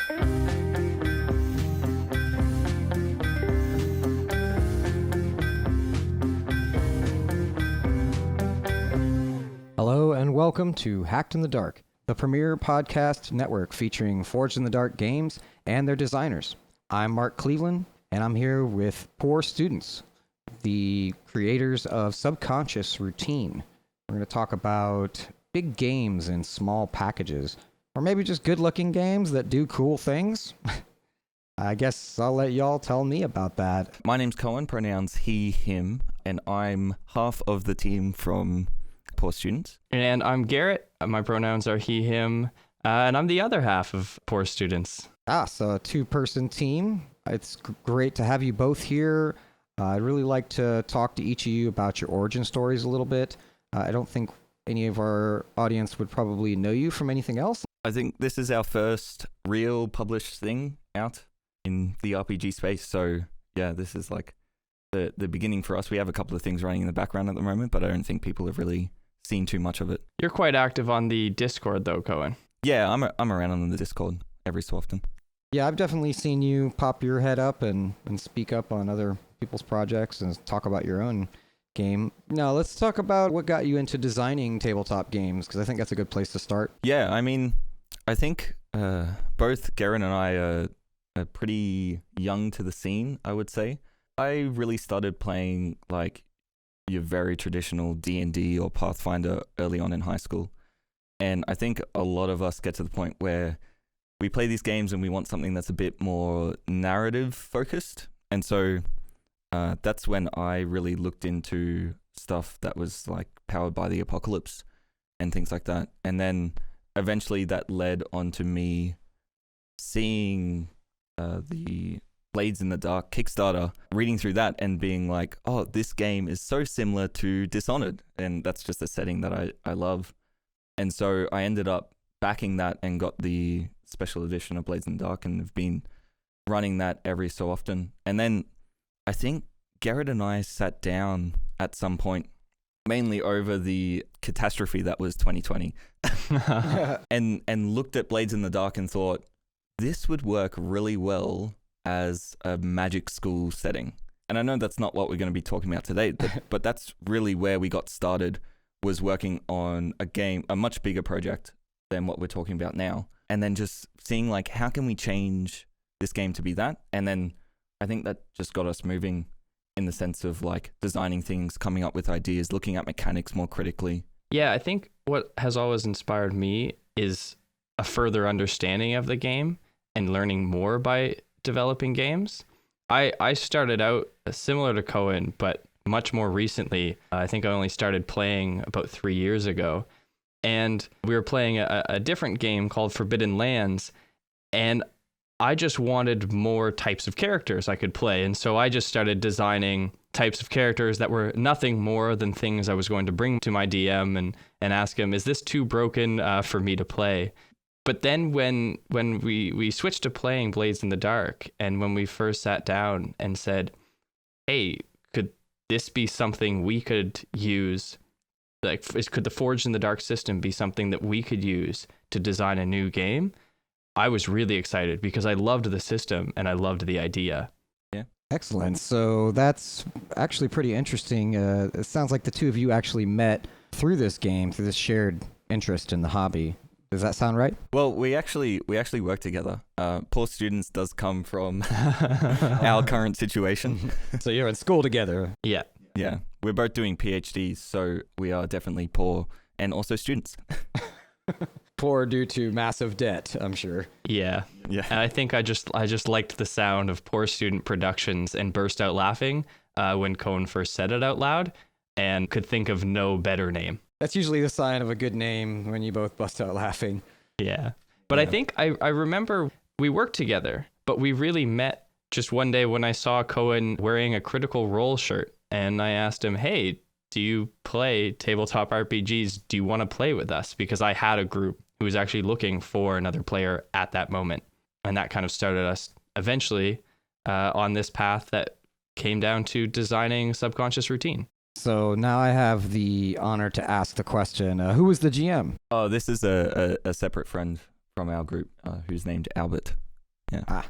Hello and welcome to Hacked in the Dark, the premier podcast network featuring Forged in the Dark games and their designers. I'm Mark Cleveland, and I'm here with Poor Students, the creators of Subconscious Routine. We're going to talk about big games in small packages, or maybe just good-looking games that do cool things. I guess I'll let y'all tell me about that. My name's Cohan, pronouns he, him, and I'm half of the team from Poor Students. And I'm Garrett. My pronouns are he, him, and I'm the other half of Poor Students. So a two-person team. It's great to have you both here. I'd really like to talk to each of you about your origin stories a little bit. I don't think any of our audience would probably know you from anything else. I think this is our first real published thing out in the RPG space. So yeah, this is like the beginning for us. We have a couple of things running in the background at the moment, but I don't think people have really seen too much of it. You're quite active on the Discord though, Cohan. Yeah, I'm around on the Discord every so often. Yeah, I've definitely seen you pop your head up and speak up on other people's projects and talk about your own game. Now, let's talk about what got you into designing tabletop games, because I think that's a good place to start. Yeah, I mean, I think both Garrett and I are pretty young to the scene, I would say. I really started playing like your very traditional D&D or Pathfinder early on in high school. And I think a lot of us get to the point where we play these games and we want something that's a bit more narrative focused. And so that's when I really looked into stuff that was like powered by the apocalypse and things like that. And then eventually that led on to me seeing the Blades in the Dark Kickstarter, reading through that and being like, oh, this game is so similar to Dishonored. And that's just a setting that I love. And so I ended up backing that and got the special edition of Blades in the Dark and have been running that every so often. And then I think Garrett and I sat down at some point, mainly over the catastrophe that was 2020, and looked at Blades in the Dark and thought, this would work really well as a magic school setting. And I know that's not what we're going to be talking about today, but that's really where we got started, was working on a game, a much bigger project than what we're talking about now. And then just seeing like, how can we change this game to be that? And then I think that just got us moving in the sense of like designing things, coming up with ideas, looking at mechanics more critically. Yeah, I think what has always inspired me is a further understanding of the game and learning more by developing games. I started out similar to Cohen, but much more recently. I think I only started playing about 3 years ago. And we were playing a different game called Forbidden Lands, and I just wanted more types of characters I could play. And so I just started designing types of characters that were nothing more than things I was going to bring to my DM and ask him, is this too broken for me to play? But then when we switched to playing Blades in the Dark, and when we first sat down and said, hey, could this be something we could use? Like, could the Forged in the Dark system be something that we could use to design a new game? I was really excited because I loved the system and I loved the idea. Yeah. Excellent. So that's actually pretty interesting. It sounds like the two of you actually met through this game, through this shared interest in the hobby. Does that sound right? Well, we actually work together. Poor Students does come from our current situation. So you're in school together. Yeah. Yeah. We're both doing PhDs, so we are definitely poor and also students. Poor due to massive debt, I'm sure. Yeah. Yeah. And I think I just liked the sound of Poor Student Productions and burst out laughing when Cohen first said it out loud, and could think of no better name. That's usually the sign of a good name, when you both bust out laughing. Yeah. But yeah. I think I remember we worked together, but we really met just one day when I saw Cohen wearing a Critical Role shirt. And I asked him, hey, do you play tabletop RPGs? Do you want to play with us? Because I had a group who was actually looking for another player at that moment. And that kind of started us eventually on this path that came down to designing Subconscious Routine. So now I have the honor to ask the question, who was the GM? Oh, this is a separate friend from our group who's named Albert. Yeah.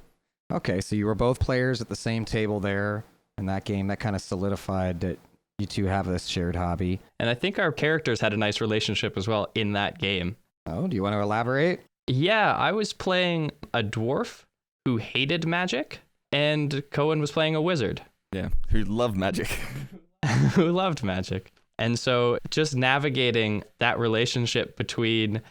Okay, so you were both players at the same table there in that game. That kind of solidified that you two have this shared hobby. And I think our characters had a nice relationship as well in that game. Oh, do you want to elaborate? Yeah, I was playing a dwarf who hated magic, and Cohan was playing a wizard Yeah, who love magic. who loved magic. And so just navigating that relationship between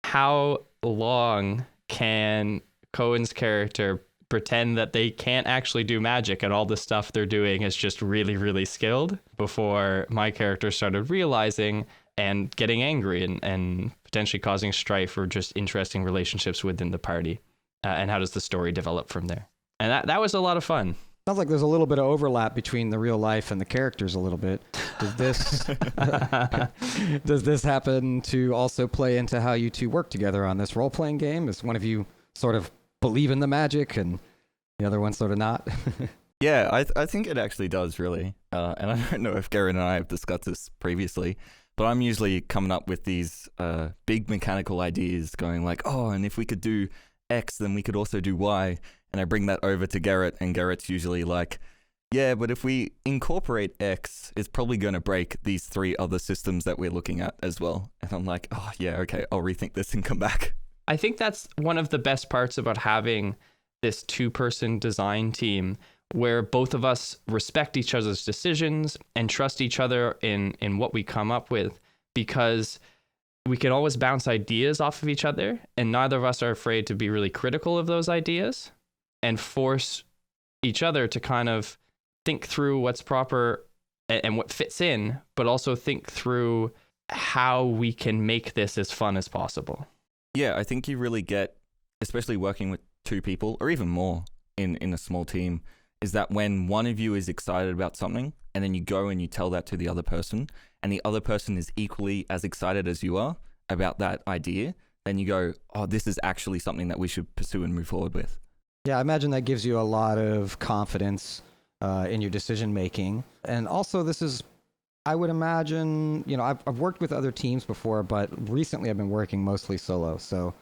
how long can Cohen's character pretend that they can't actually do magic and all the stuff they're doing is just really, really skilled before my character started realizing and getting angry and potentially causing strife or just interesting relationships within the party. And how does the story develop from there? And that was a lot of fun. Sounds like there's a little bit of overlap between the real life and the characters a little bit. Does this happen to also play into how you two work together on this role-playing game? Is one of you sort of believe in the magic and the other one sort of not? Yeah, I think it actually does, really. And I don't know if Garrett and I have discussed this previously, but I'm usually coming up with these big mechanical ideas going like, oh, and if we could do X, then we could also do Y. And I bring that over to Garrett, and Garrett's usually like, yeah, but if we incorporate X, it's probably going to break these 3 other systems that we're looking at as well. And I'm like, oh, yeah, okay, I'll rethink this and come back. I think that's one of the best parts about having this 2-person design team where both of us respect each other's decisions and trust each other in what we come up with, because we can always bounce ideas off of each other, and neither of us are afraid to be really critical of those ideas and force each other to kind of think through what's proper and what fits in, but also think through how we can make this as fun as possible. Yeah, I think you really get, especially working with 2 people or even more in a small team, is that when one of you is excited about something and then you go and you tell that to the other person and the other person is equally as excited as you are about that idea, then you go, oh, this is actually something that we should pursue and move forward with. Yeah, I imagine that gives you a lot of confidence in your decision making. And also this is, I would imagine, I've worked with other teams before, but recently I've been working mostly solo. So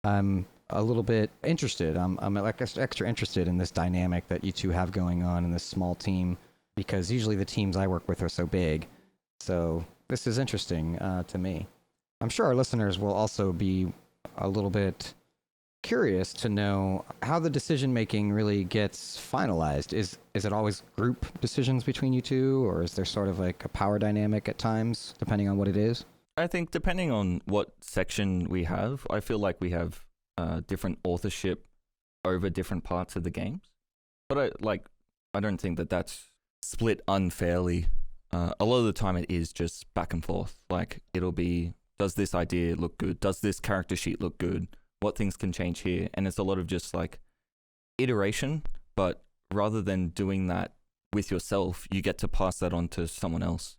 I'm a little bit interested. I'm like extra interested in this dynamic that you two have going on in this small team, because usually the teams I work with are so big. So this is interesting to me. I'm sure our listeners will also be a little bit curious to know how the decision making really gets finalized. Is it always group decisions between you two, or is there sort of like a power dynamic at times, depending on what it is? I think depending on what section we have, I feel like we have different authorship over different parts of the games. But I don't think that that's split unfairly. A lot of the time it is just back and forth. Like, it'll be, does this idea look good? Does this character sheet look good? What things can change here? And it's a lot of just like iteration, but rather than doing that with yourself, you get to pass that on to someone else,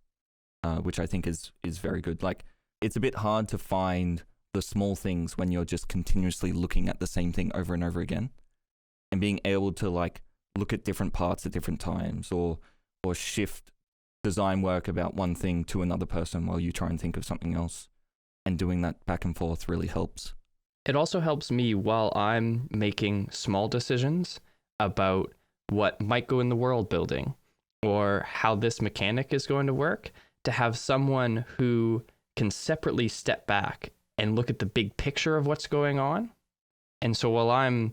which I think is very good. Like, it's a bit hard to find the small things when you're just continuously looking at the same thing over and over again, and being able to like look at different parts at different times, or shift design work about one thing to another person while you try and think of something else, and doing that back and forth really helps. It also helps me while I'm making small decisions about what might go in the world building or how this mechanic is going to work, to have someone who can separately step back and look at the big picture of what's going on. And so while I'm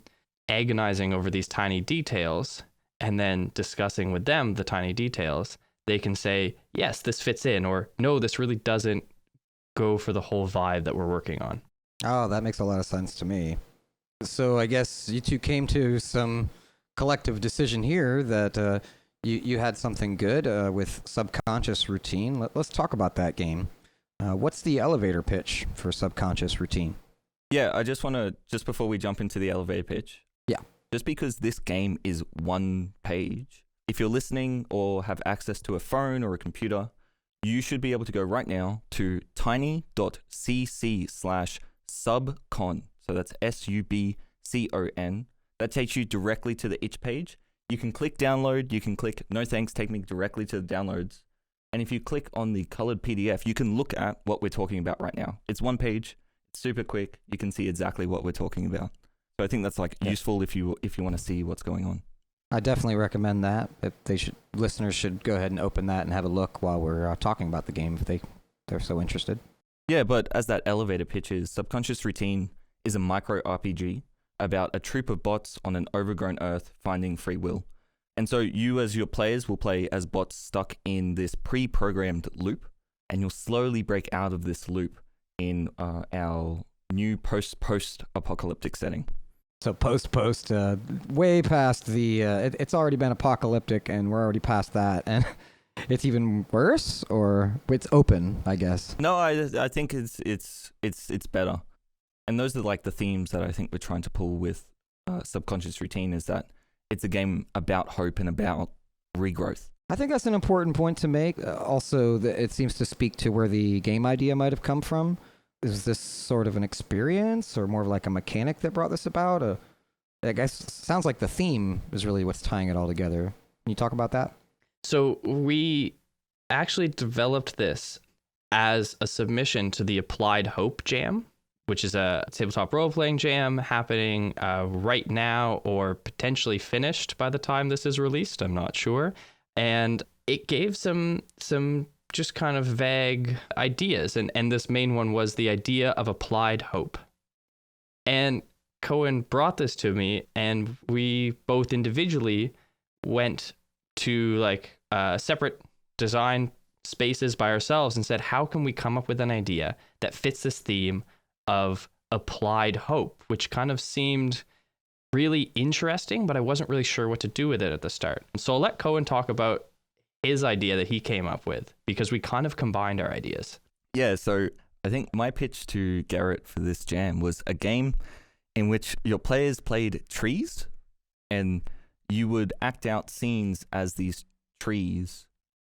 agonizing over these tiny details and then discussing with them the tiny details, they can say, yes, this fits in, or no, this really doesn't go for the whole vibe that we're working on. Oh, that makes a lot of sense to me. So I guess you two came to some collective decision here that you had something good with Subconscious Routine. Let's talk about that game. What's the elevator pitch for Subconscious Routine? Yeah, I just want to, just before we jump into the elevator pitch. Yeah. Just because this game is one page, if you're listening or have access to a phone or a computer, you should be able to go right now to tiny.cc/subcon. So that's SUBCON. That takes you directly to the itch page. You can click download. You can click no thanks, take me directly to the downloads. And if you click on the colored PDF, you can look at what we're talking about right now. It's one page. It's super quick. You can see exactly what we're talking about. So I think that's like useful if you want to see what's going on. I definitely recommend that. Listeners should go ahead and open that and have a look while we're talking about the game if they're so interested. Yeah, but as that elevator pitch is, Subconscious Routine is a micro RPG about a troop of bots on an overgrown Earth finding free will. And so you as your players will play as bots stuck in this pre-programmed loop, and you'll slowly break out of this loop in our new post-post-apocalyptic setting. So post, way past the, it's already been apocalyptic and we're already past that. And it's even worse, or it's open, I guess. No, I think it's better. And those are like the themes that I think we're trying to pull with Subconscious Routine, is that it's a game about hope and about regrowth. I think that's an important point to make. Also, it seems to speak to where the game idea might have come from. Is this sort of an experience or more of like a mechanic that brought this about? I guess it sounds like the theme is really what's tying it all together. Can you talk about that? So we actually developed this as a submission to the Applied Hope Jam, which is a tabletop role-playing jam happening right now or potentially finished by the time this is released. I'm not sure. And it gave some just kind of vague ideas. And this main one was the idea of applied hope. And Cohan brought this to me, and we both individually went to like separate design spaces by ourselves and said, how can we come up with an idea that fits this theme of applied hope, which kind of seemed really interesting, but I wasn't really sure what to do with it at the start. And so I'll let Cohan talk about his idea that he came up with, because we kind of combined our ideas. Yeah, so I think my pitch to Garrett for this jam was a game in which your players played trees, and you would act out scenes as these trees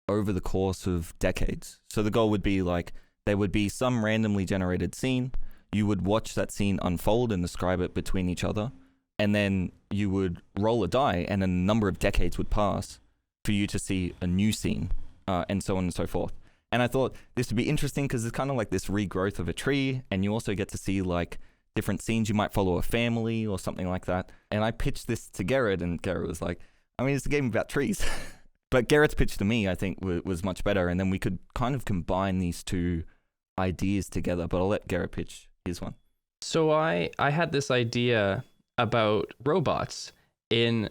over the course of decades. So the goal would be like, there would be some randomly generated scene, you would watch that scene unfold and describe it between each other, and then you would roll a die, and a number of decades would pass for you to see a new scene, and so on and so forth. And I thought this would be interesting because it's kind of like this regrowth of a tree, and you also get to see like different scenes. You might follow a family or something like that. And I pitched this to Garrett, and Garrett was like, I mean, it's a game about trees. But Garrett's pitch to me, I think, was much better, and then we could kind of combine these two ideas together. But I'll let Garrett pitch his one. So I had this idea about robots in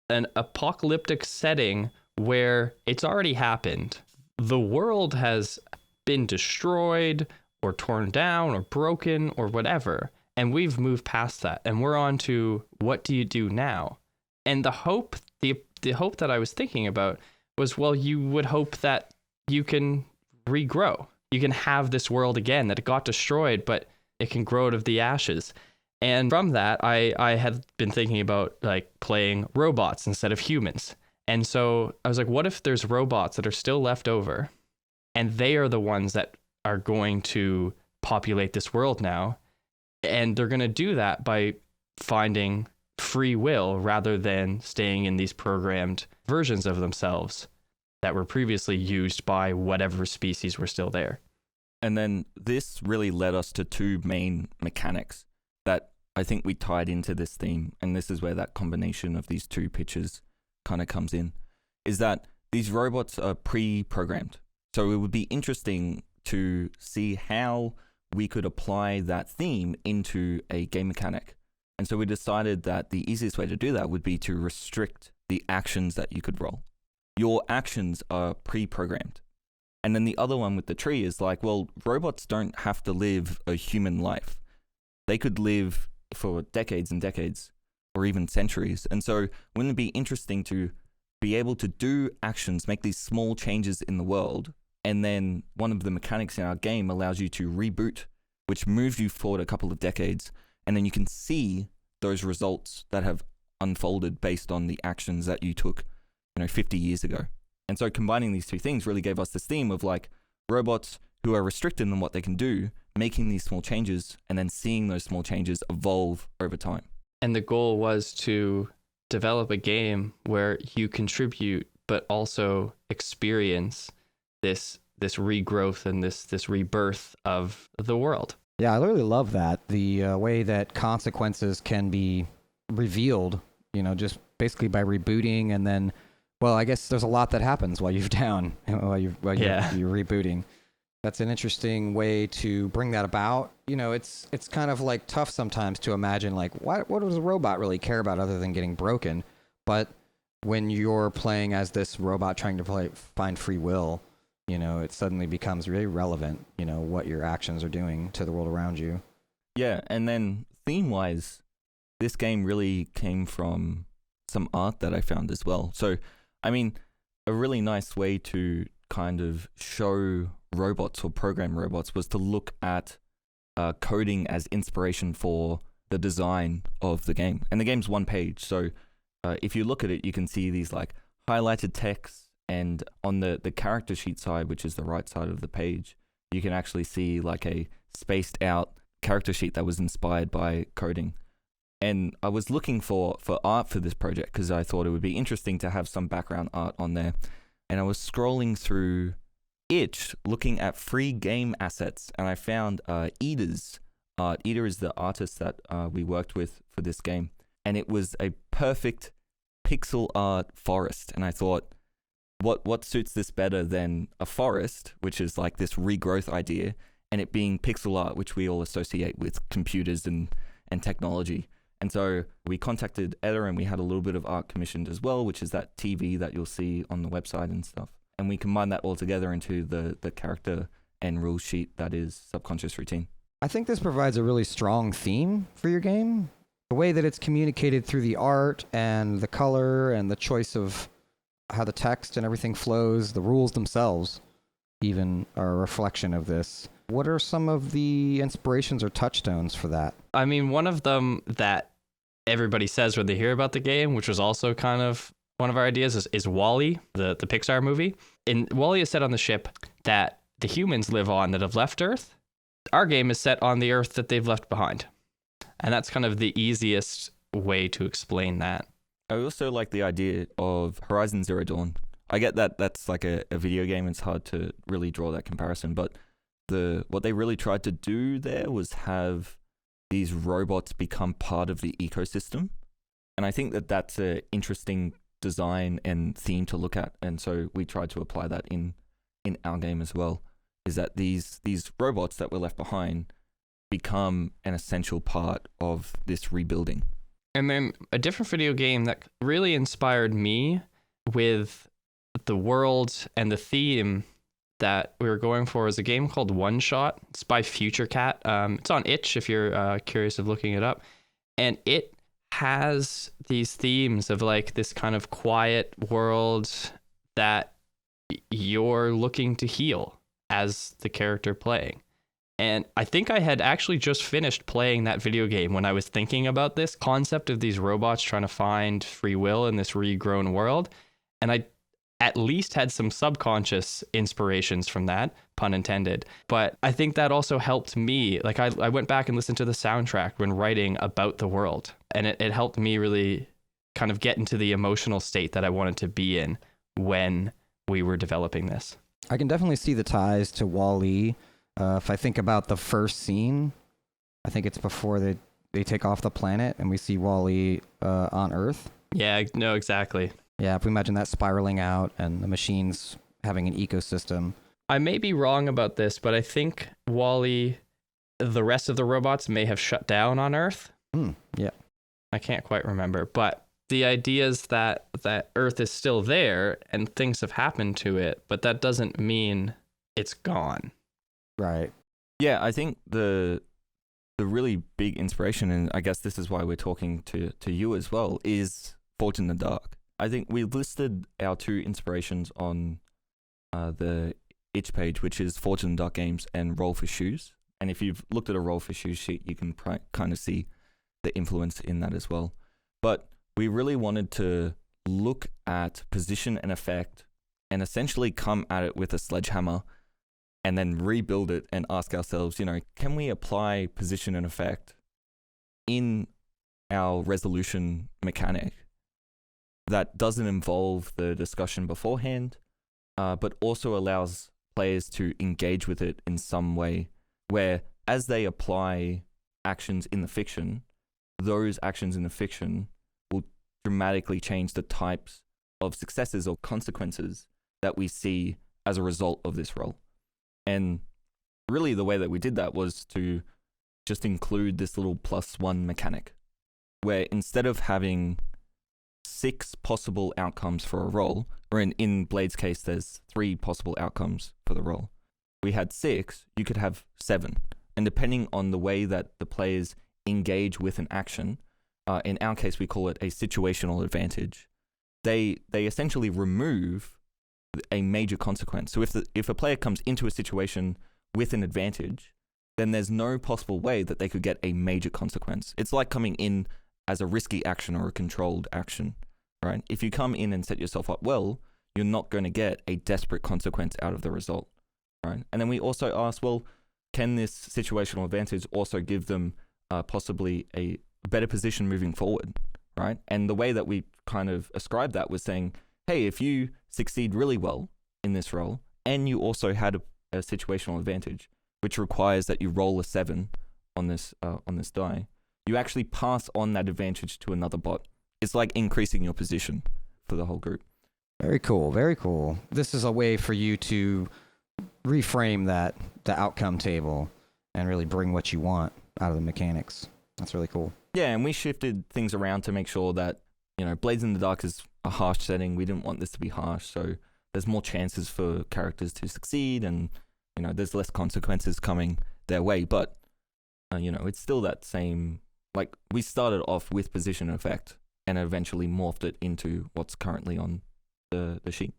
an apocalyptic setting where it's already happened. The world has been destroyed or torn down or broken or whatever, and we've moved past that, and we're on to what do you do now? And the hope that I was thinking about was, well, you would hope that you can regrow. You can have this world again, that it got destroyed, but it can grow out of the ashes. And from that, I had been thinking about like playing robots instead of humans. And so I was like, what if there's robots that are still left over, and they are the ones that are going to populate this world now, and they're going to do that by finding free will rather than staying in these programmed versions of themselves that were previously used by whatever species were still there. And then this really led us to two main mechanics that I think we tied into this theme, and this is where that combination of these two pitches kind of comes in, is that these robots are pre-programmed. So it would be interesting to see how we could apply that theme into a game mechanic. And so we decided that the easiest way to do that would be to restrict the actions that you could roll. Your actions are pre-programmed. And then the other one with the tree is like, well, robots don't have to live a human life. They could live for decades and decades, or even centuries. And so wouldn't it be interesting to be able to do actions, make these small changes in the world, and then one of the mechanics in our game allows you to reboot, which moves you forward a couple of decades, and then you can see those results that have unfolded based on the actions that you took, 50 years ago. And so combining these two things really gave us this theme of like robots who are restricted in what they can do, making these small changes, and then seeing those small changes evolve over time. And the goal was to develop a game where you contribute, but also experience this regrowth and this rebirth of the world. Yeah, I really love that. The way that consequences can be revealed, just basically by rebooting and then, well, I guess there's a lot that happens while you're down, you're rebooting. That's an interesting way to bring that about. It's kind of like tough sometimes to imagine like what does a robot really care about other than getting broken? But when you're playing as this robot trying to find free will, it suddenly becomes very relevant, what your actions are doing to the world around you. Yeah, and then theme-wise, this game really came from some art that I found as well. So, I mean, a really nice way to kind of show robots or program robots was to look at coding as inspiration for the design of the game. And the game's one page, so if you look at it, you can see these like highlighted text, and on the character sheet side, which is the right side of the page, you can actually see like a spaced out character sheet that was inspired by coding. And I was looking for art for this project because I thought it would be interesting to have some background art on there. And I was scrolling through Itch looking at free game assets, and I found Ida's art. Ida is the artist that we worked with for this game. And it was a perfect pixel art forest. And I thought, what suits this better than a forest, which is like this regrowth idea, and it being pixel art, which we all associate with computers and technology. And so we contacted Eda and we had a little bit of art commissioned as well, which is that TV that you'll see on the website and stuff. And we combined that all together into the character and rule sheet that is Subconscious Routine. I think this provides a really strong theme for your game. The way that it's communicated through the art and the color and the choice of how the text and everything flows, the rules themselves even are a reflection of this. What are some of the inspirations or touchstones for that? I mean, one of them that everybody says when they hear about the game, which was also kind of one of our ideas, is WALL-E, the Pixar movie. And WALL-E is set on the ship that the humans live on that have left Earth. Our game is set on the Earth that they've left behind. And that's kind of the easiest way to explain that. I also like the idea of Horizon Zero Dawn. I get that that's like a video game. It's hard to really draw that comparison, but what they really tried to do there was have these robots become part of the ecosystem. And I think that that's an interesting design and theme to look at. And so we tried to apply that in our game as well, is that these robots that were left behind become an essential part of this rebuilding. And then a different video game that really inspired me with the world and the theme that we were going for is a game called One Shot. It's by Future Cat. It's on Itch if you're curious of looking it up. And it has these themes of like this kind of quiet world that you're looking to heal as the character playing. And I think I had actually just finished playing that video game when I was thinking about this concept of these robots trying to find free will in this regrown world. And I at least had some subconscious inspirations from that, pun intended. But I think that also helped me. Like I went back and listened to the soundtrack when writing about the world. And it helped me really kind of get into the emotional state that I wanted to be in when we were developing this. I can definitely see the ties to WALL-E. If I think about the first scene, I think it's before they take off the planet and we see WALL-E on Earth. Yeah, no, exactly. Yeah, if we imagine that spiraling out and the machines having an ecosystem. I may be wrong about this, but I think WALL-E, the rest of the robots may have shut down on Earth. Yeah. I can't quite remember, but the idea is that Earth is still there and things have happened to it, but that doesn't mean it's gone. Right. Yeah, I think the really big inspiration, and I guess this is why we're talking to you as well, is Forge in the Dark. I think we listed our two inspirations on the Itch page, which is Forge in the Dark Games and Roll for Shoes. And if you've looked at a Roll for Shoes sheet, you can kind of see the influence in that as well. But we really wanted to look at position and effect and essentially come at it with a sledgehammer and then rebuild it and ask ourselves, can we apply position and effect in our resolution mechanic that doesn't involve the discussion beforehand, but also allows players to engage with it in some way where as they apply actions in the fiction, those actions in the fiction will dramatically change the types of successes or consequences that we see as a result of this role. And really the way that we did that was to just include this little +1 mechanic, where instead of having 6 possible outcomes for a roll, or in Blade's case, there's 3 possible outcomes for the roll. We had 6, you could have 7. And depending on the way that the players engage with an action, in our case, we call it a situational advantage. They essentially remove a major consequence. So if a player comes into a situation with an advantage, then there's no possible way that they could get a major consequence. It's like coming in as a risky action or a controlled action, right? If you come in and set yourself up well, you're not going to get a desperate consequence out of the result, right? And then we also asked, well, can this situational advantage also give them possibly a better position moving forward, right? And the way that we kind of ascribed that was saying, hey, if you succeed really well in this role, and you also had a situational advantage, which requires that you roll a 7 on this die, you actually pass on that advantage to another bot. It's like increasing your position for the whole group. Very cool. Very cool. This is a way for you to reframe the outcome table and really bring what you want out of the mechanics. That's really cool. Yeah, and we shifted things around to make sure that, Blades in the Dark is a harsh setting. We didn't want this to be harsh, so there's more chances for characters to succeed, and there's less consequences coming their way. But it's still that same. Like, we started off with position effect and eventually morphed it into what's currently on the sheet.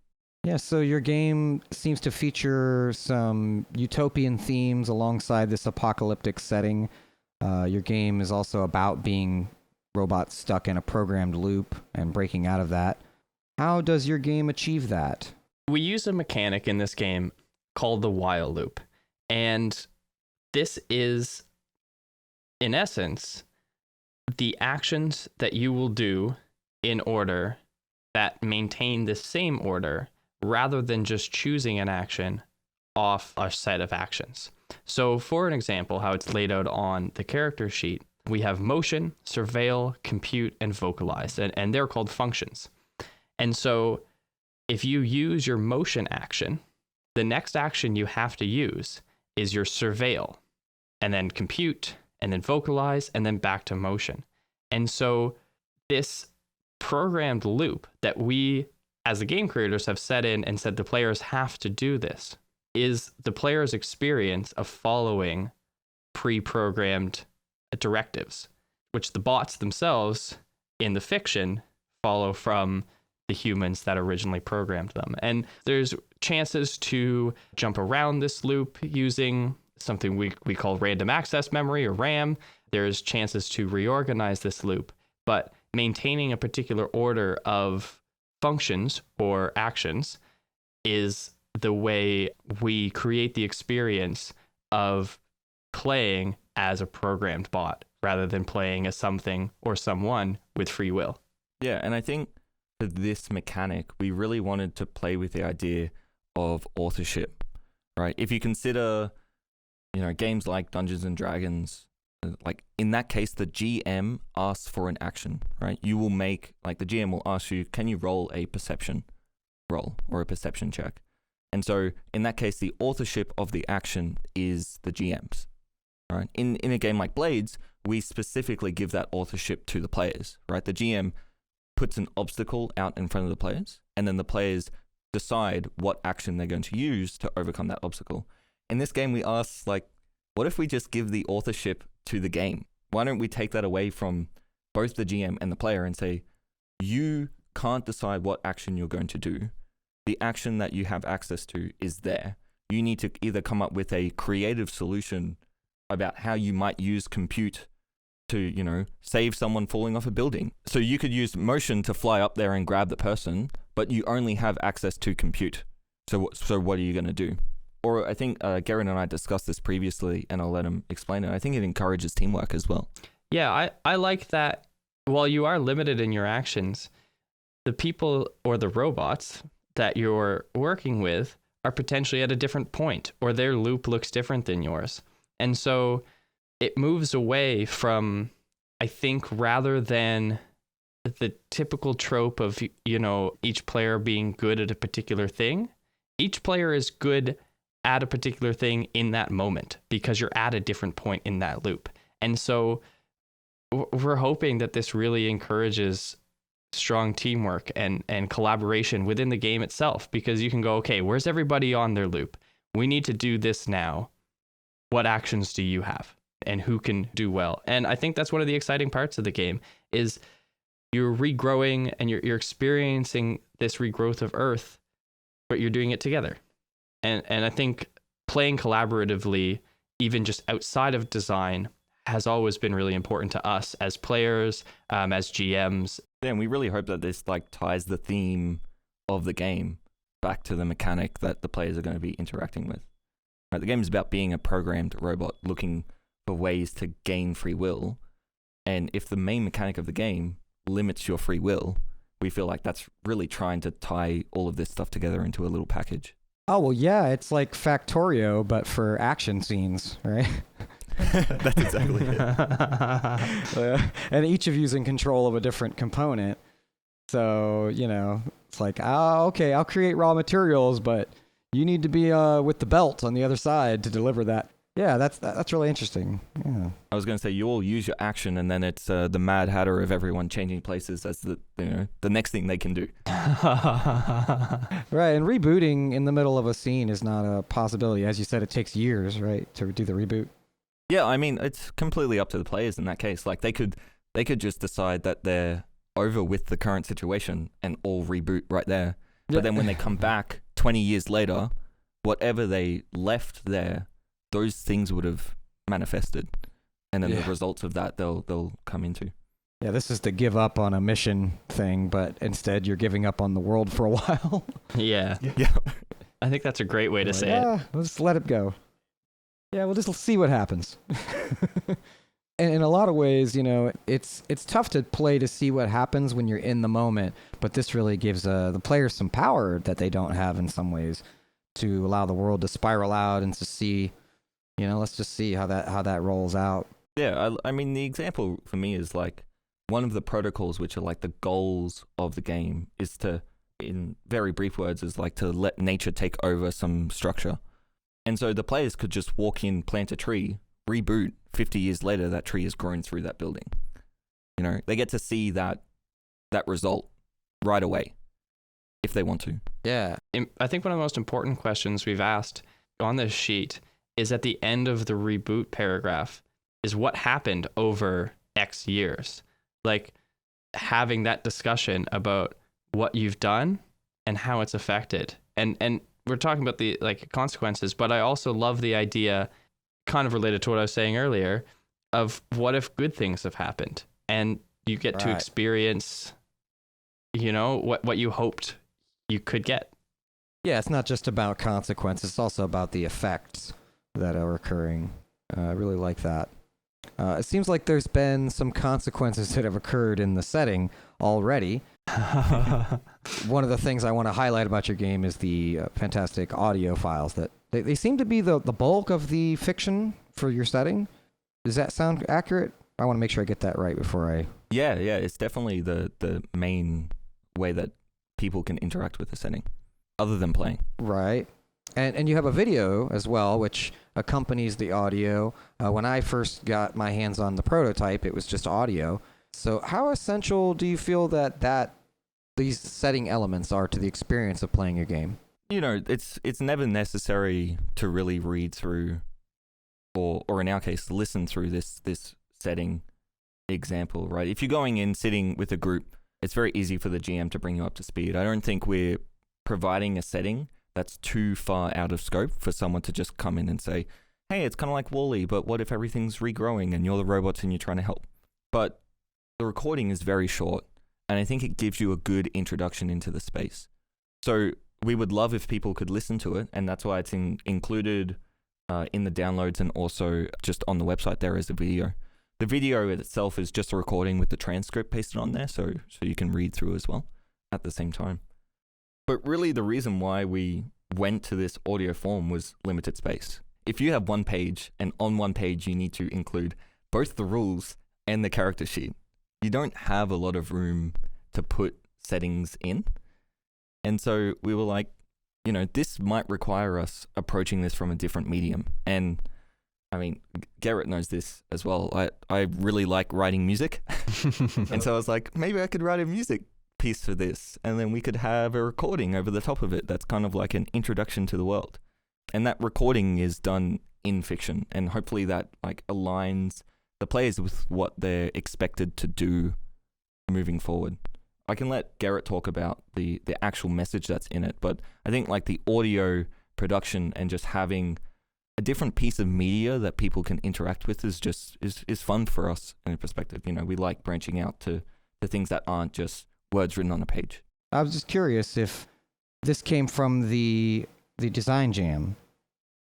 Yeah, so your game seems to feature some utopian themes alongside this apocalyptic setting. Your game is also about being robots stuck in a programmed loop and breaking out of that. How does your game achieve that? We use a mechanic in this game called the while loop. And this is, in essence, the actions that you will do in order that maintain the same order rather than just choosing an action off a set of actions. So for an example, how it's laid out on the character sheet, we have motion, surveil, compute, and vocalize, and they're called functions. And so if you use your motion action, the next action you have to use is your surveil, and then compute, and then vocalize, and then back to motion. And so this programmed loop that we, as the game creators, have set in and said the players have to do this is the player's experience of following pre-programmed directives, which the bots themselves in the fiction follow from the humans that originally programmed them. And there's chances to jump around this loop using something we call random access memory, or RAM. There's chances to reorganize this loop, but maintaining a particular order of functions or actions is the way we create the experience of playing as a programmed bot rather than playing as something or someone with free will. Yeah, and I think for this mechanic, we really wanted to play with the idea of authorship, right? If you consider, games like Dungeons and Dragons, like in that case, the GM asks for an action, right? You will make, like the GM will ask you, can you roll a perception roll or a perception check? And so in that case, the authorship of the action is the GM's, right? In a game like Blades, we specifically give that authorship to the players, right? The GM puts an obstacle out in front of the players, and then the players decide what action they're going to use to overcome that obstacle. In this game, we ask, like, what if we just give the authorship to the game? Why don't we take that away from both the GM and the player and say, you can't decide what action you're going to do. The action that you have access to is there. You need to either come up with a creative solution about how you might use compute to, save someone falling off a building. So you could use motion to fly up there and grab the person, but you only have access to compute. So what are you going to do? Or I think Garrett and I discussed this previously, and I'll let him explain it. I think it encourages teamwork as well. Yeah, I like that. While you are limited in your actions, the people or the robots that you're working with are potentially at a different point, or their loop looks different than yours. And so it moves away from, I think, rather than the typical trope of, each player being good at a particular thing, each player is good at a particular thing in that moment because you're at a different point in that loop. And so we're hoping that this really encourages strong teamwork and collaboration within the game itself, because you can go, okay, where's everybody on their loop? We need to do this now. What actions do you have? And who can do well? And I think that's one of the exciting parts of the game is you're regrowing and you're experiencing this regrowth of Earth, but you're doing it together. And I think playing collaboratively, even just outside of design, has always been really important to us as players, as GMs. Yeah, and we really hope that this ties the theme of the game back to the mechanic that the players are going to be interacting with. Right, the game is about being a programmed robot looking for ways to gain free will. And if the main mechanic of the game limits your free will, we feel like that's really trying to tie all of this stuff together into a little package. Oh, well, yeah, it's like Factorio, but for action scenes, right? That's exactly it. And each of you's in control of a different component. So, it's like, okay, I'll create raw materials, but you need to be with the belt on the other side to deliver that. Yeah, that's really interesting. Yeah. I was going to say, you all use your action, and then it's the Mad Hatter of everyone changing places as the next thing they can do. Right, and rebooting in the middle of a scene is not a possibility. As you said, it takes years, right, to do the reboot. Yeah, I mean, it's completely up to the players in that case. Like, they could just decide that they're over with the current situation and all reboot right there. But then when they come back 20 years later, whatever they left there, those things would have manifested. And then the results of that they'll come into. Yeah, this is the give up on a mission thing, but instead you're giving up on the world for a while. Yeah. I think that's a great way to say it. We'll just let it go. Yeah, we'll just see what happens. And in a lot of ways, it's tough to play to see what happens when you're in the moment, but this really gives the players some power that they don't have in some ways, to allow the world to spiral out and to see, let's just see how that rolls out. Yeah, I mean, the example for me is one of the protocols, which are the goals of the game, is to, in very brief words, is to let nature take over some structure. And so the players could just walk in, plant a tree, reboot, 50 years later, that tree has grown through that building. They get to see that result right away if they want to. Yeah. I think one of the most important questions we've asked on this sheet is at the end of the reboot paragraph is what happened over X years. Having that discussion about what you've done and how it's affected. And we're talking about the consequences, but I also love the idea, kind of related to what I was saying earlier, of what if good things have happened and you get to experience, what you hoped you could get. Yeah, it's not just about consequences, it's also about the effects that are occurring. I really like that. It seems like there's been some consequences that have occurred in the setting already. One of the things I want to highlight about your game is the fantastic audio files that they seem to be the bulk of the fiction for your setting. Does that sound accurate? I want to make sure I get that right before I... Yeah, it's definitely the main way that people can interact with the setting, other than playing. Right. And you have a video as well, which accompanies the audio. When I first got my hands on the prototype, it was just audio. So how essential do you feel that these setting elements are to the experience of playing your game? It's never necessary to really read through, or in our case, listen through this setting example, right? If you're going in, sitting with a group, it's very easy for the GM to bring you up to speed. I don't think we're providing a setting that's too far out of scope for someone to just come in and say, hey, it's kind of like WALL-E, but what if everything's regrowing and you're the robots and you're trying to help? But the recording is very short, and I think it gives you a good introduction into the space. So we would love if people could listen to it, and that's why it's included in the downloads and also just on the website there is a video. The video itself is just a recording with the transcript pasted on there, so you can read through as well at the same time. But really the reason why we went to this audio form was limited space. if you have one page and on one page you need to include both the rules and the character sheet, you don't have a lot of room to put settings in. And so we were like, this might require us approaching this from a different medium. And I mean, Garrett knows this as well. I really like writing music. And so I was like, maybe I could write a music piece for this. And then we could have a recording over the top of it. That's kind of like an introduction to the world. And that recording is done in fiction. And hopefully that like aligns the players with what they're expected to do moving forward. I can let Garrett talk about the actual message that's in it. But I think like the audio production and just having a different piece of media that people can interact with is fun for us in a perspective. We like branching out to things that aren't just words written on a page. I was just curious if this came from the design jam.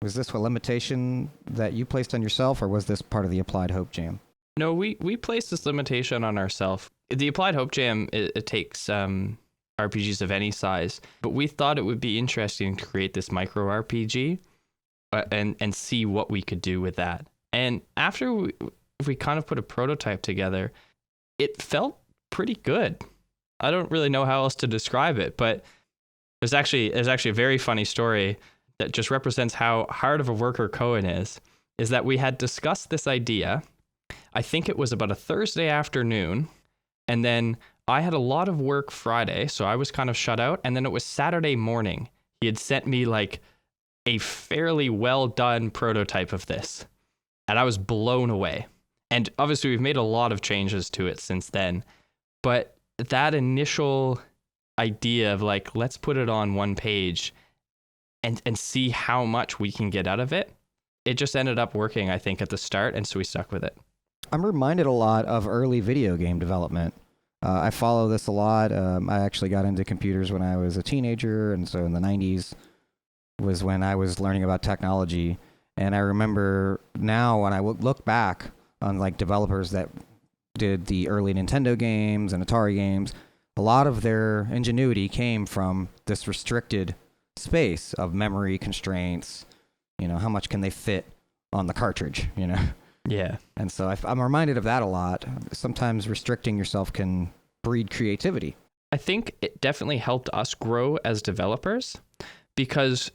Was this a limitation that you placed on yourself, or was this part of the Applied Hope Jam? No, we placed this limitation on ourselves. The Applied Hope Jam, it takes RPGs of any size, but we thought it would be interesting to create this micro RPG and see what we could do with that. And after we kind of put a prototype together, it felt pretty good. I don't really know how else to describe it, but there's actually a very funny story that just represents how hard of a worker Cohan is that we had discussed this idea. I think it was about a Thursday afternoon, and then I had a lot of work Friday, so I was kind of shut out, and then it was Saturday morning. He had sent me like a fairly well done prototype of this, and I was blown away. And obviously we've made a lot of changes to it since then, but that initial idea of like, let's put it on one page and see how much we can get out of it, it just ended up working, I think, at the start, and so we stuck with it. I'm reminded a lot of early video game development. I follow this a lot. I actually got into computers when I was a teenager, and so in the 90s was when I was learning about technology. And I remember now when I look back on like developers that did the early Nintendo games and Atari games, a lot of their ingenuity came from this restricted space of memory constraints. How much can they fit on the cartridge, Yeah. And so I'm reminded of that a lot. Sometimes restricting yourself can breed creativity. I think it definitely helped us grow as developers, because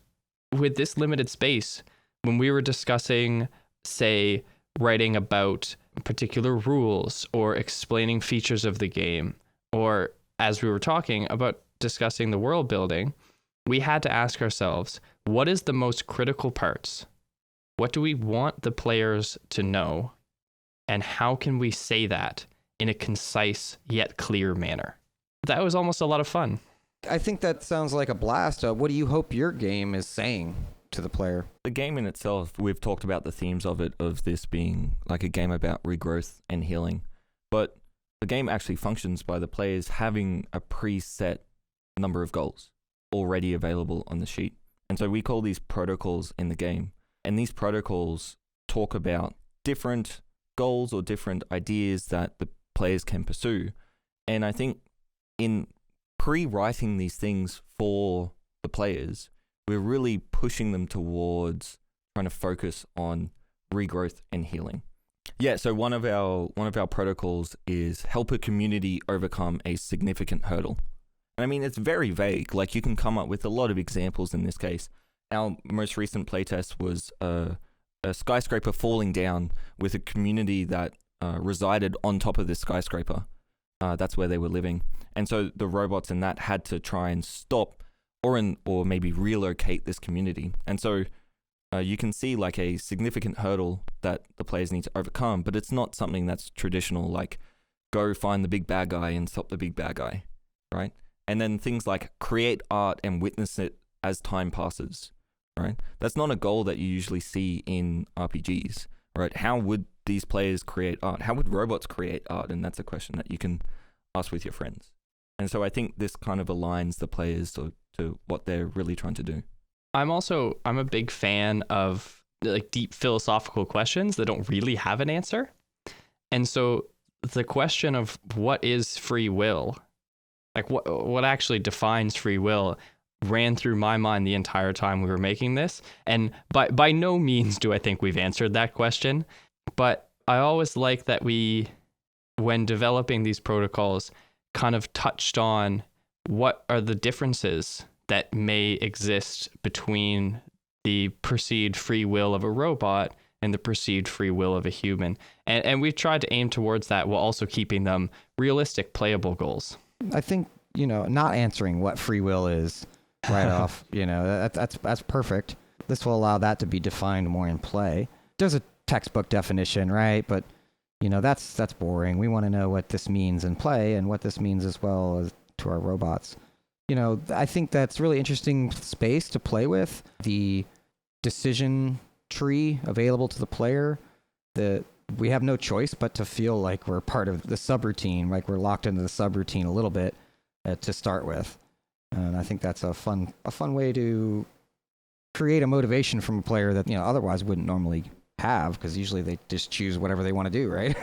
with this limited space, when we were discussing, say, writing about particular rules or explaining features of the game, or as we were talking about discussing the world building, we had to ask ourselves, what is the most critical parts? What do we want the players to know? And how can we say that in a concise yet clear manner? That was almost a lot of fun. I think that sounds like a blast. What do you hope your game is saying to the player? The game in itself, we've talked about the themes of it, of this being like a game about regrowth and healing. But the game actually functions by the players having a preset number of goals already available on the sheet. And so we call these protocols in the game. And these protocols talk about different goals or different ideas that the players can pursue. And I think in pre-writing these things for the players, we're really pushing them towards trying to focus on regrowth and healing. Yeah, so one of our protocols is help a community overcome a significant hurdle. And I mean, it's very vague. Like, you can come up with a lot of examples in this case. Our most recent playtest was a skyscraper falling down with a community that resided on top of this skyscraper. That's where they were living. And so the robots in that had to try and stop or maybe relocate this community. And so you can see like a significant hurdle that the players need to overcome, but it's not something that's traditional, like go find the big bad guy and stop the big bad guy, right? And then things like create art and witness it as time passes, right? That's not a goal that you usually see in RPGs, right? How would these players create art? How would robots create art? And that's a question that you can ask with your friends. And so I think this kind of aligns the players to what they're really trying to do. I'm a big fan of like deep philosophical questions that don't really have an answer. And so the question of what is free will, like what actually defines free will, ran through my mind the entire time we were making this. And by no means do I think we've answered that question, but I always like that we, when developing these protocols, kind of touched on what are the differences that may exist between the perceived free will of a robot and the perceived free will of a human. And we've tried to aim towards that while also keeping them realistic, playable goals. I think, not answering what free will is right off, that's perfect. This will allow that to be defined more in play. There's a textbook definition, right? But, that's boring. We want to know what this means in play and what this means as well as to our robots. I think that's really interesting space to play with. The decision tree available to the player, that we have no choice but to feel like we're part of the subroutine, like we're locked into the subroutine a little bit to start with. And I think that's a fun way to create a motivation from a player that otherwise wouldn't normally have, because usually they just choose whatever they want to do, right?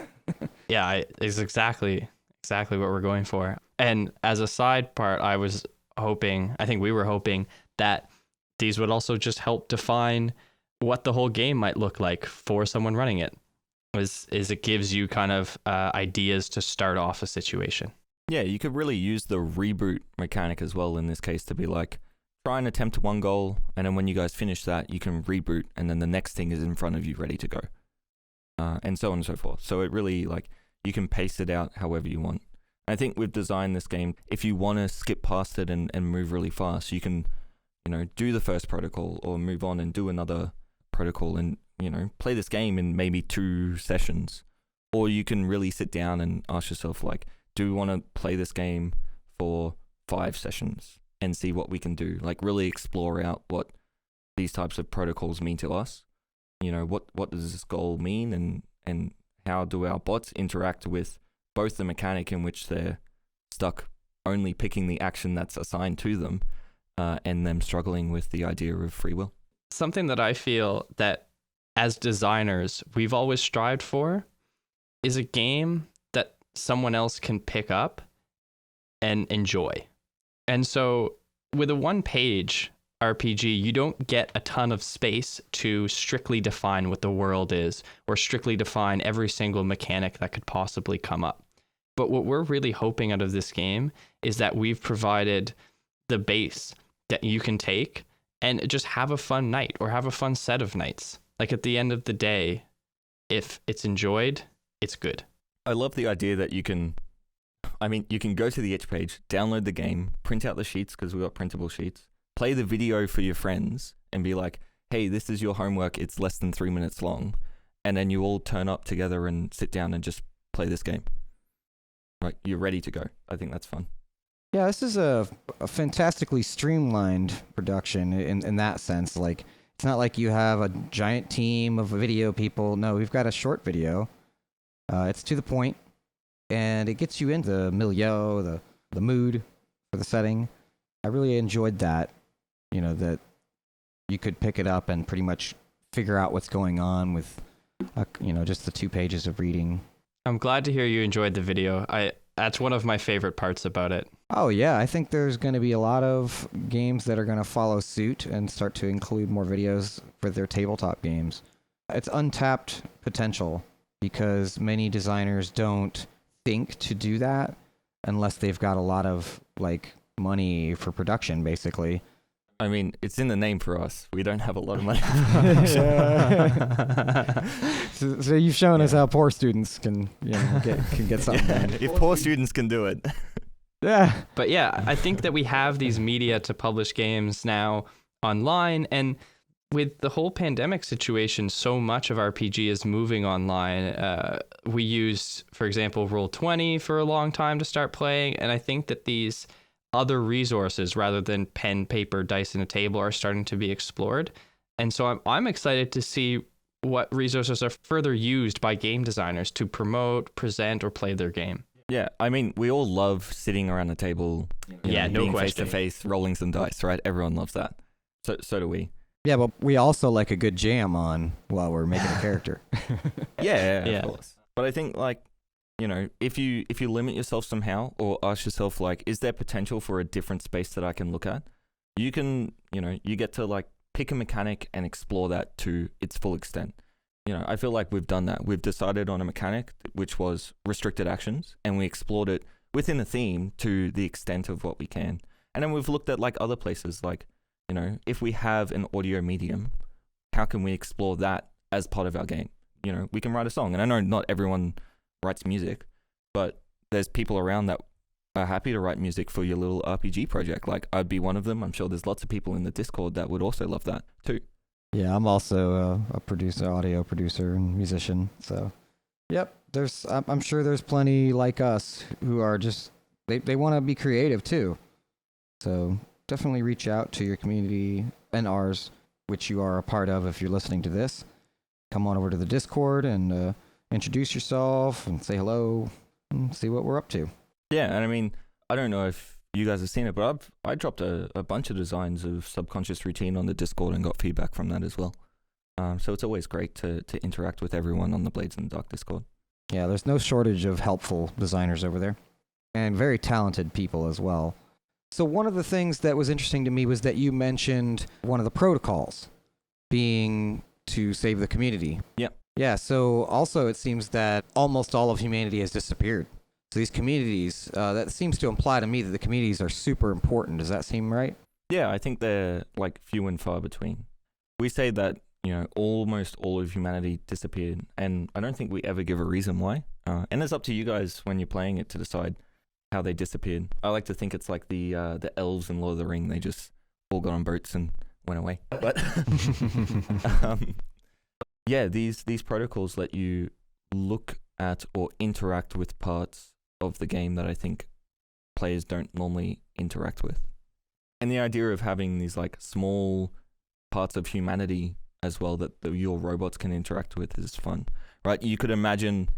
Yeah, it's exactly what we're going for. And as a side part, I think we were hoping that these would also just help define what the whole game might look like for someone running it. Is it gives you kind of ideas to start off a situation. Yeah, you could really use the reboot mechanic as well in this case to be like, try and attempt one goal, and then when you guys finish that, you can reboot, and then the next thing is in front of you ready to go. And so on and so forth. So it really, you can pace it out however you want. I think we've designed this game, if you want to skip past it and move really fast, you can, do the first protocol or move on and do another protocol and, play this game in maybe 2 sessions. Or you can really sit down and ask yourself, do we want to play this game for 5 sessions and see what we can do? Really explore out what these types of protocols mean to us. What does this goal mean, and how do our bots interact with both the mechanic in which they're stuck only picking the action that's assigned to them, and them struggling with the idea of free will. Something that I feel that as designers we've always strived for is a game that someone else can pick up and enjoy. And so with a 1-page RPG, you don't get a ton of space to strictly define what the world is or strictly define every single mechanic that could possibly come up. But what we're really hoping out of this game is that we've provided the base that you can take and just have a fun night or have a fun set of nights. At the end of the day, if it's enjoyed, it's good. I love the idea that you can go to the itch page, download the game, print out the sheets because we've got printable sheets, play the video for your friends and be like, hey, this is your homework. It's less than 3 minutes long. And then you all turn up together and sit down and just play this game. You're ready to go. I think that's fun. Yeah, this is a fantastically streamlined production in that sense. It's not like you have a giant team of video people. No, we've got a short video. It's to the point, and it gets you into the milieu, the mood for the setting. I really enjoyed that, that you could pick it up and pretty much figure out what's going on with, just the 2 pages of reading. I'm glad to hear you enjoyed the video. That's one of my favorite parts about it. Oh, yeah. I think there's going to be a lot of games that are going to follow suit and start to include more videos for their tabletop games. It's untapped potential because many designers don't think to do that unless they've got a lot of, money for production, basically. I mean, it's in the name for us. We don't have a lot of money. So you've shown us how poor students can get something done. If poor students can do it. Yeah. But yeah, I think that we have these media to publish games now online, and with the whole pandemic situation, so much of RPG is moving online. We used, for example, Roll20 for a long time to start playing, and I think that these other resources rather than pen, paper, dice, and a table are starting to be explored. And so I'm excited to see what resources are further used by game designers to promote, present, or play their game. Yeah, I mean, we all love sitting around a table, no being question. face-to-face, rolling some dice, right? Everyone loves that. So do we. Yeah, but we also like a good jam on while we're making a character. Yeah, of course. But I think, if you limit yourself somehow or ask yourself, is there potential for a different space that I can look at? you can, you get to like pick a mechanic and explore that to its full extent. I feel like we've done that. We've decided on a mechanic which was restricted actions, and we explored it within a theme to the extent of what we can. And then we've looked at like other places, like, if we have an audio medium, how can we explore that as part of our game? We can write a song. And I know not everyone writes music, but there's people around that are happy to write music for your little RPG project. Like, I'd be one of them. I'm sure there's lots of people in the Discord that would also love that too. Yeah, I'm also a producer, audio producer and musician. So, yep, I'm sure there's plenty like us who are just, they want to be creative too. So definitely reach out to your community and ours, which you are a part of if you're listening to this. Come on over to the Discord and introduce yourself and say hello and see what we're up to. Yeah, and I mean, I don't know if you guys have seen it, but I dropped a bunch of designs of Subconscious Routine on the Discord and got feedback from that as well. So it's always great to interact with everyone on the Blades in the Dark Discord. Yeah, there's no shortage of helpful designers over there, and very talented people as well. So one of the things that was interesting to me was that you mentioned one of the protocols being to save the community. Yep. Yeah, so also it seems that almost all of humanity has disappeared. So these communities, that seems to imply to me that the communities are super important. Does that seem right? Yeah, I think they're like few and far between. We say that, almost all of humanity disappeared, and I don't think we ever give a reason why. And it's up to you guys when you're playing it to decide how they disappeared. I like to think it's like the elves in Lord of the Ring. They just all got on boats and went away. But yeah, these protocols let you look at or interact with parts of the game that I think players don't normally interact with. And the idea of having these like small parts of humanity as well that your robots can interact with is fun, right? You could imagine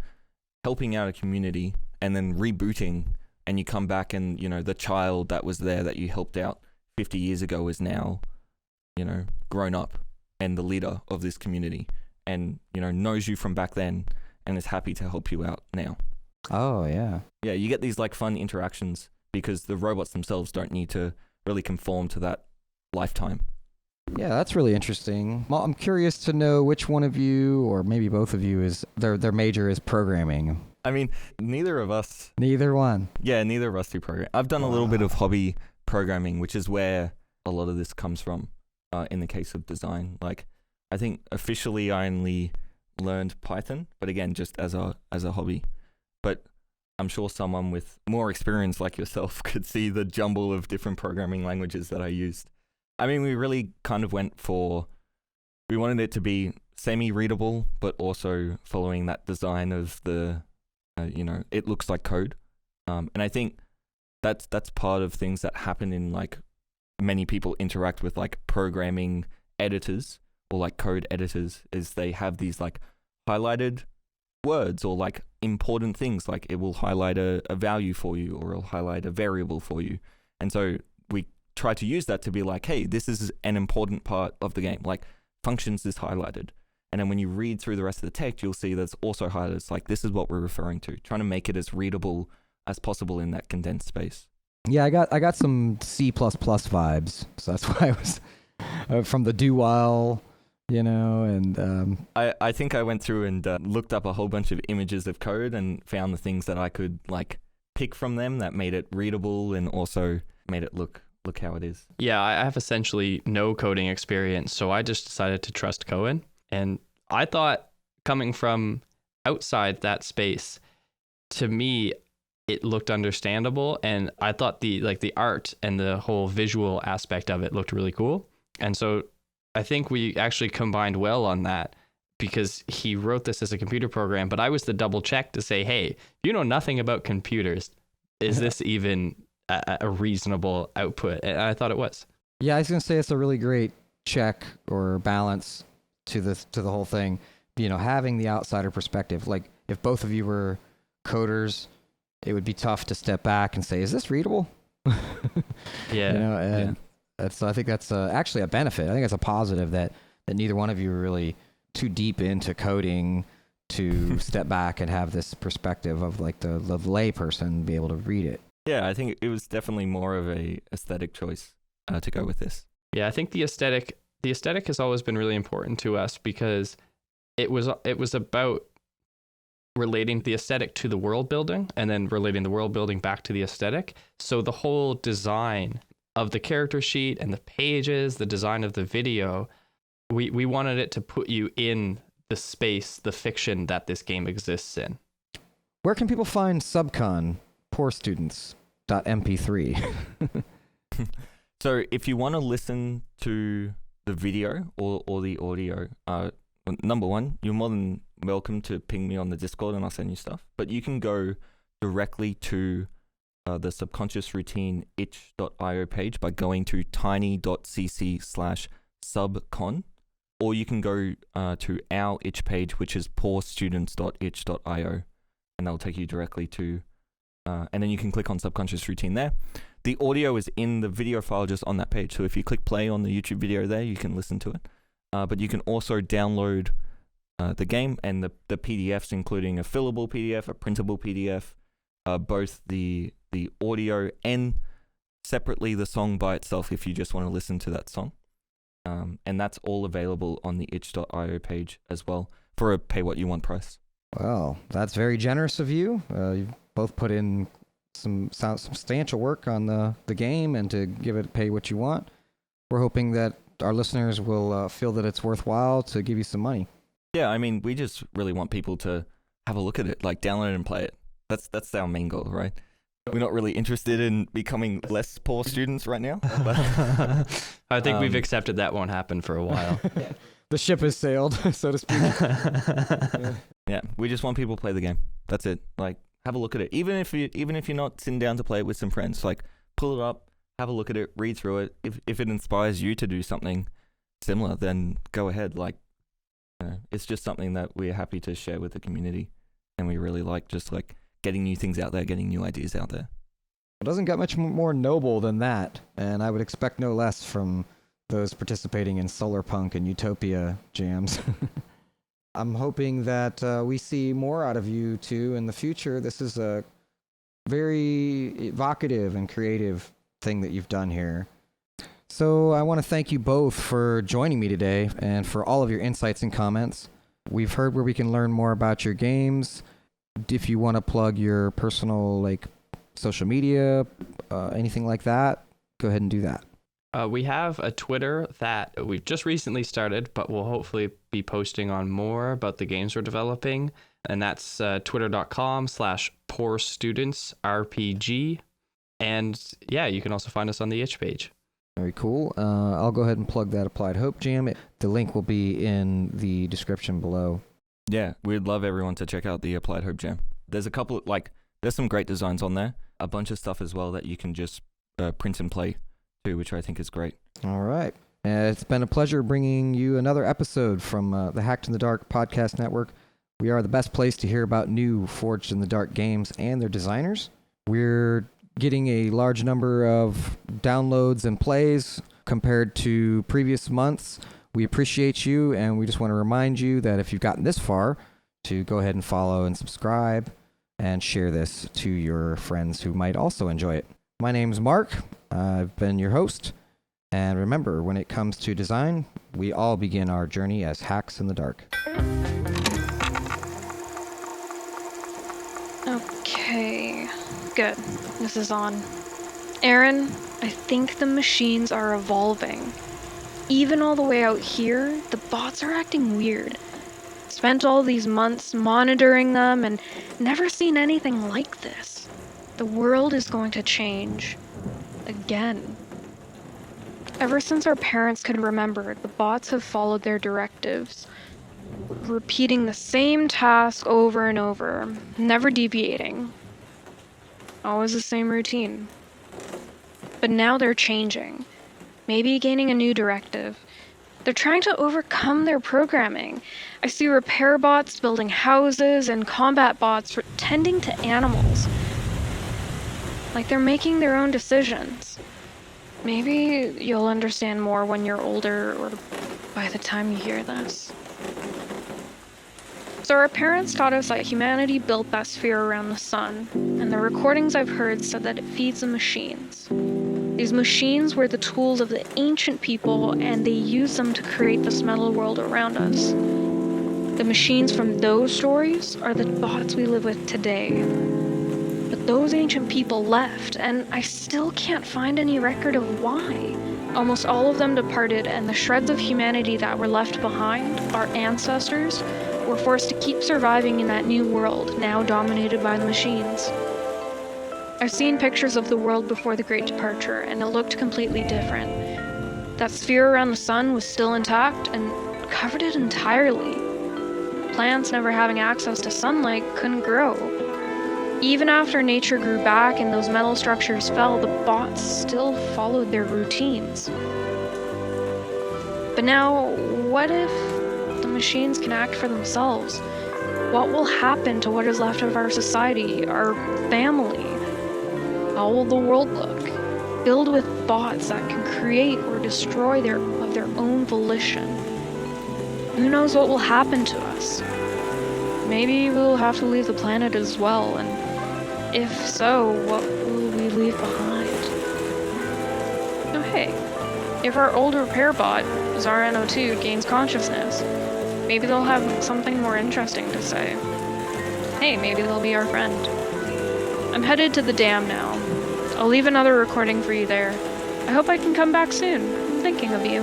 helping out a community and then rebooting, and you come back and, the child that was there that you helped out 50 years ago is now, grown up and the leader of this community and, knows you from back then and is happy to help you out now. Oh, yeah. Yeah, you get these like fun interactions because the robots themselves don't need to really conform to that lifetime. Yeah, that's really interesting. Well, I'm curious to know which one of you, or maybe both of you, is their major is programming. I mean, neither of us. Neither one. Yeah, neither of us do program. I've done a little bit of hobby programming, which is where a lot of this comes from. In the case of design, like I think officially I only learned Python, but again, just as a hobby. But I'm sure someone with more experience like yourself could see the jumble of different programming languages that I used. I mean, we really kind of we wanted it to be semi-readable, but also following that design of the, it looks like code. And I think that's part of things that happen in like many people interact with like programming editors or like code editors, is they have these like highlighted words or like important things, like it will highlight a value for you or it'll highlight a variable for you. And so we try to use that to be like, hey, this is an important part of the game, like functions is highlighted. And then when you read through the rest of the text, you'll see that's also highlighted. It's like, this is what we're referring to, trying to make it as readable as possible in that condensed space. Yeah, I got some C++ vibes, so that's why I was from the do while, and I think I went through and looked up a whole bunch of images of code and found the things that I could like pick from them that made it readable and also made it look how it is. Yeah, I have essentially no coding experience, so I just decided to trust Cohan. And I thought, coming from outside that space, to me, it looked understandable, and I thought the art and the whole visual aspect of it looked really cool. And so I think we actually combined well on that, because he wrote this as a computer program, but I was the double check to say, hey, you know nothing about computers. Is this even a reasonable output? And I thought it was. Yeah, I was going to say it's a really great check or balance to the whole thing. Having the outsider perspective. Like if both of you were coders, it would be tough to step back and say, is this readable? Yeah. So I think that's actually a benefit. I think it's a positive that neither one of you are really too deep into coding to step back and have this perspective of like the lay person be able to read it. Yeah, I think it was definitely more of a aesthetic choice. to go with this. Yeah, I think the aesthetic has always been really important to us because it was about relating the aesthetic to the world building and then relating the world building back to the aesthetic. So the whole design of the character sheet and the pages, the design of the video, we wanted it to put you in the space, the fiction that this game exists in. Where can people find Subcon Poor Students.mp3? So if you want to listen to the video or the audio, number one, you're more than welcome to ping me on the Discord and I'll send you stuff. But you can go directly to the Subconscious Routine itch.io page by going to tiny.cc/subcon, or you can go to our itch page, which is poorstudents.itch.io, and that'll take you directly to, and then you can click on Subconscious Routine there. The audio is in the video file just on that page, so if you click play on the YouTube video there, you can listen to it. But you can also download the game and the PDFs, including a fillable PDF, a printable PDF, both the audio and separately the song by itself if you just want to listen to that song. And that's all available on the itch.io page as well for a pay what you want price. Well, that's very generous of you. You've both put in some substantial work on the game and to give it pay what you want. We're hoping that our listeners will feel that it's worthwhile to give you some money. Yeah, I mean, we just really want people to have a look at it, like download it and play it. That's our main goal, right? We're not really interested in becoming less poor students right now. I think we've accepted that won't happen for a while. The ship has sailed, so to speak. Yeah, we just want people to play the game. That's it. Like, have a look at it. Even if you're not sitting down to play it with some friends, like pull it up, have a look at it, read through it. If it inspires you to do something similar, then go ahead. Like, it's just something that we're happy to share with the community, and we really like just like getting new things out there, getting new ideas out there. It doesn't get much more noble than that, and I would expect no less from those participating in Solar Punk and Utopia jams. I'm hoping that we see more out of you two in the future. This is a very evocative and creative thing that you've done here. So I want to thank you both for joining me today and for all of your insights and comments. We've heard where we can learn more about your games. If you want to plug your personal social media, anything like that, go ahead and do that. We have a Twitter that we've just recently started, but we'll hopefully be posting on more about the games we're developing. And that's twitter.com/poorstudentsrpg. And yeah, you can also find us on the itch page. Very cool. I'll go ahead and plug that Applied Hope Jam. The link will be in the description below. Yeah, we'd love everyone to check out the Applied Hope Jam. There's a couple, there's some great designs on there. A bunch of stuff as well that you can just print and play too, which I think is great. All right. It's been a pleasure bringing you another episode from the Hacked in the Dark podcast network. We are the best place to hear about new Forged in the Dark games and their designers. We're getting a large number of downloads and plays compared to previous months. We appreciate you, and we just want to remind you that if you've gotten this far, to go ahead and follow and subscribe and share this to your friends who might also enjoy it. My name's Mark. I've been your host. And remember, when it comes to design, we all begin our journey as hacks in the dark. Okay, good. This is on. Aaron, I think the machines are evolving. Even all the way out here, the bots are acting weird. Spent all these months monitoring them and never seen anything like this. The world is going to change. Again. Ever since our parents could remember, the bots have followed their directives, repeating the same task over and over, never deviating. Always the same routine. But now they're changing. Maybe gaining a new directive. They're trying to overcome their programming. I see repair bots building houses and combat bots tending to animals. Like they're making their own decisions. Maybe you'll understand more when you're older or by the time you hear this. So our parents taught us that humanity built that sphere around the sun, and the recordings I've heard said that it feeds the machines. These machines were the tools of the ancient people, and they used them to create this metal world around us. The machines from those stories are the bots we live with today. But those ancient people left, and I still can't find any record of why. Almost all of them departed, and the shreds of humanity that were left behind, our ancestors, were forced to keep surviving in that new world, now dominated by the machines. I've seen pictures of the world before the Great Departure, and it looked completely different. That sphere around the sun was still intact and covered it entirely. Plants never having access to sunlight couldn't grow. Even after nature grew back and those metal structures fell, the bots still followed their routines. But now, what if the machines can act for themselves? What will happen to what is left of our society, our family? How will the world look? Filled with bots that can create or destroy of their own volition. Who knows what will happen to us? Maybe we'll have to leave the planet as well, and if so, what will we leave behind? Oh hey, if our old repair bot, Zarno2, gains consciousness, maybe they'll have something more interesting to say. Hey, maybe they'll be our friend. I'm headed to the dam now. I'll leave another recording for you there. I hope I can come back soon. I'm thinking of you.